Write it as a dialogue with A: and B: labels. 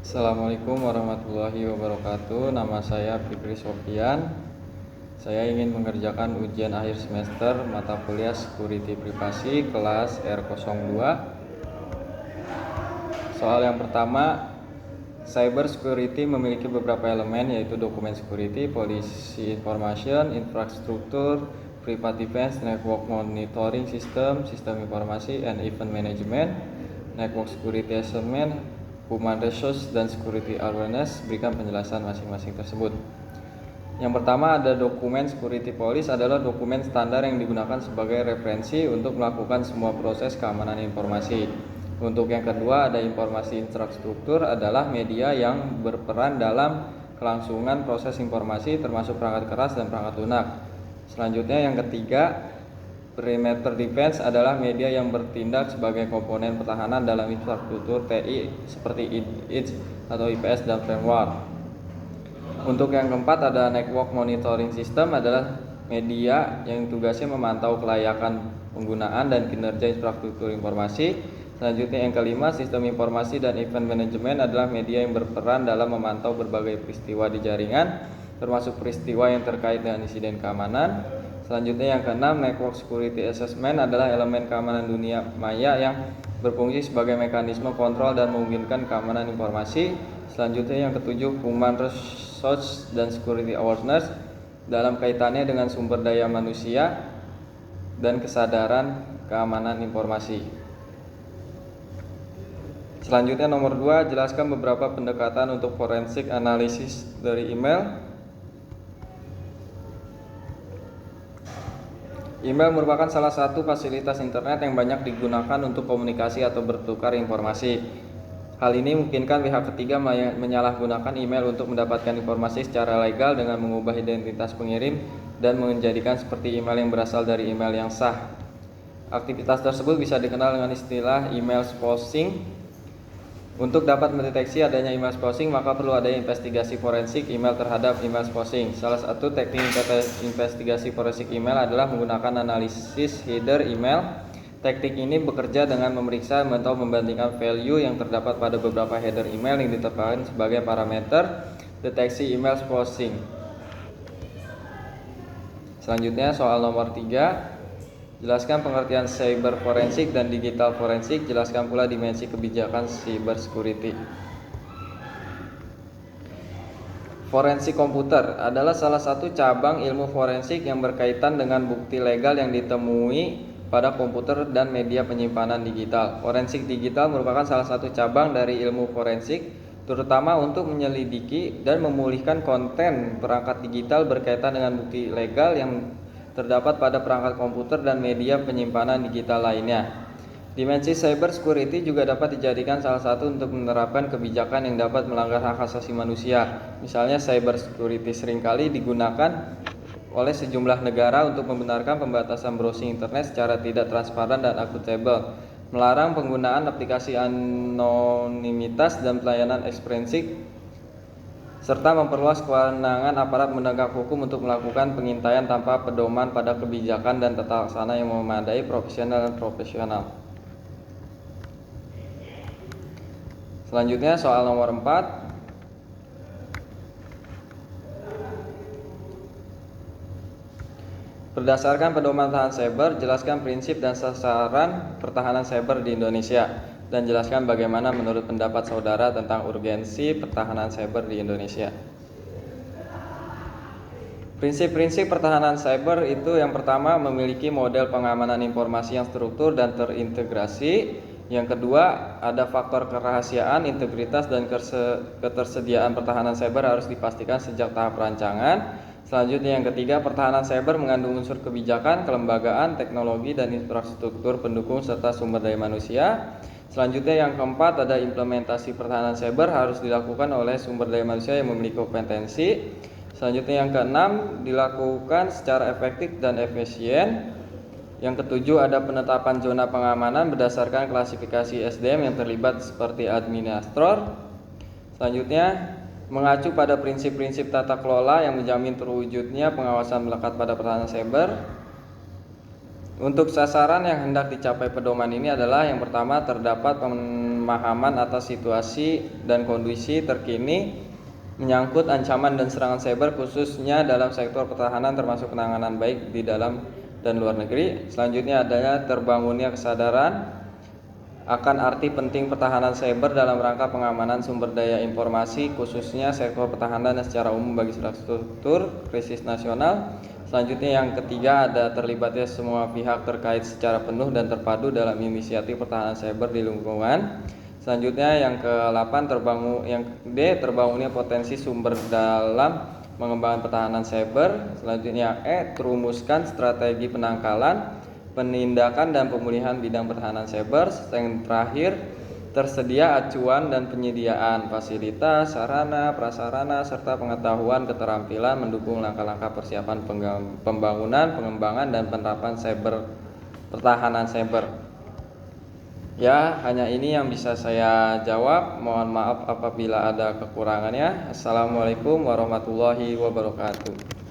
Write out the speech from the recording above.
A: Assalamualaikum warahmatullahi wabarakatuh. Nama saya Fikri Sofian. Saya ingin mengerjakan ujian akhir semester mata kuliah Security Privasi kelas R02. Soal yang pertama, cyber security memiliki beberapa elemen, yaitu dokumen security, policy information, infrastruktur, private defense, network monitoring system, sistem informasi, and event management, network security assessment, human resource, dan security awareness. Berikan penjelasan masing-masing tersebut. Yang pertama ada dokumen security policy, adalah dokumen standar yang digunakan sebagai referensi untuk melakukan semua proses keamanan informasi. Untuk yang kedua ada informasi infrastruktur, adalah media yang berperan dalam kelangsungan proses informasi termasuk perangkat keras dan perangkat lunak. Selanjutnya yang ketiga, perimeter defense adalah media yang bertindak sebagai komponen pertahanan dalam infrastruktur TI seperti IDS atau IPS dan framework. Untuk yang keempat ada network monitoring system, adalah media yang tugasnya memantau kelayakan penggunaan dan kinerja infrastruktur informasi. Selanjutnya yang kelima, sistem informasi dan event management adalah media yang berperan dalam memantau berbagai peristiwa di jaringan, termasuk peristiwa yang terkait dengan insiden keamanan. Selanjutnya yang keenam, network security assessment adalah elemen keamanan dunia maya yang berfungsi sebagai mekanisme kontrol dan memungkinkan keamanan informasi. Selanjutnya yang ketujuh, human resource dan security awareness dalam kaitannya dengan sumber daya manusia dan kesadaran keamanan informasi. Selanjutnya nomor 2, jelaskan beberapa pendekatan untuk forensik analisis dari email. Email merupakan salah satu fasilitas internet yang banyak digunakan untuk komunikasi atau bertukar informasi. Hal ini memungkinkan pihak ketiga menyalahgunakan email untuk mendapatkan informasi secara legal dengan mengubah identitas pengirim dan menjadikan seperti email yang berasal dari email yang sah. Aktivitas tersebut bisa dikenal dengan istilah email spoofing. Untuk dapat mendeteksi adanya email spoofing, maka perlu adanya investigasi forensik email terhadap email spoofing. Salah satu teknik investigasi forensik email adalah menggunakan analisis header email. Teknik ini bekerja dengan memeriksa atau membandingkan value yang terdapat pada beberapa header email yang ditetapkan sebagai parameter deteksi email spoofing. Selanjutnya soal nomor 3, jelaskan pengertian cyber forensik dan digital forensik. Jelaskan pula dimensi kebijakan cyber security. Forensik komputer adalah salah satu cabang ilmu forensik yang berkaitan dengan bukti legal yang ditemui pada komputer dan media penyimpanan digital. Forensik digital merupakan salah satu cabang dari ilmu forensik, terutama untuk menyelidiki dan memulihkan konten perangkat digital berkaitan dengan bukti legal yang terdapat pada perangkat komputer dan media penyimpanan digital lainnya. Dimensi cyber security juga dapat dijadikan salah satu untuk menerapkan kebijakan yang dapat melanggar hak asasi manusia. Misalnya cyber security seringkali digunakan oleh sejumlah negara untuk membenarkan pembatasan browsing internet secara tidak transparan dan akuntabel, melarang penggunaan aplikasi anonimitas dan pelayanan eksprensif, serta memperluas kewenangan aparat penegak hukum untuk melakukan pengintaian tanpa pedoman pada kebijakan dan tata laksana yang memadai, profesional dan profesional. Selanjutnya soal nomor 4. Berdasarkan pedoman pertahanan cyber, jelaskan prinsip dan sasaran pertahanan cyber di Indonesia, dan jelaskan bagaimana menurut pendapat saudara tentang urgensi pertahanan cyber di Indonesia. Prinsip-prinsip pertahanan cyber itu yang pertama, memiliki model pengamanan informasi yang struktur dan terintegrasi. Yang kedua, ada faktor kerahasiaan, integritas, dan ketersediaan pertahanan cyber harus dipastikan sejak tahap rancangan. Selanjutnya yang ketiga, pertahanan cyber mengandung unsur kebijakan, kelembagaan, teknologi, dan infrastruktur pendukung serta sumber daya manusia. Selanjutnya yang keempat, ada implementasi pertahanan cyber harus dilakukan oleh sumber daya manusia yang memiliki kompetensi. Selanjutnya yang keenam, dilakukan secara efektif dan efisien. Yang ketujuh, ada penetapan zona pengamanan berdasarkan klasifikasi SDM yang terlibat seperti administrator. Selanjutnya, mengacu pada prinsip-prinsip tata kelola yang menjamin terwujudnya pengawasan melekat pada pertahanan cyber. Untuk sasaran yang hendak dicapai pedoman ini adalah yang pertama, terdapat pemahaman atas situasi dan kondisi terkini menyangkut ancaman dan serangan cyber khususnya dalam sektor pertahanan termasuk penanganan baik di dalam dan luar negeri. Selanjutnya adanya terbangunnya kesadaran akan arti penting pertahanan cyber dalam rangka pengamanan sumber daya informasi khususnya sektor pertahanan dan secara umum bagi struktur krisis nasional. Selanjutnya yang ketiga, ada terlibatnya semua pihak terkait secara penuh dan terpadu dalam inisiatif pertahanan cyber di lingkungan. Selanjutnya yang ke-8, terbangunnya potensi sumber dalam mengembangkan pertahanan cyber. Selanjutnya terumuskan strategi penangkalan, penindakan dan pemulihan bidang pertahanan cyber. Yang terakhir, tersedia acuan dan penyediaan fasilitas, sarana, prasarana, serta pengetahuan keterampilan mendukung langkah-langkah persiapan pembangunan, pengembangan, dan penerapan pertahanan cyber. Ya, hanya ini yang bisa saya jawab. Mohon maaf apabila ada kekurangannya. Assalamualaikum warahmatullahi wabarakatuh.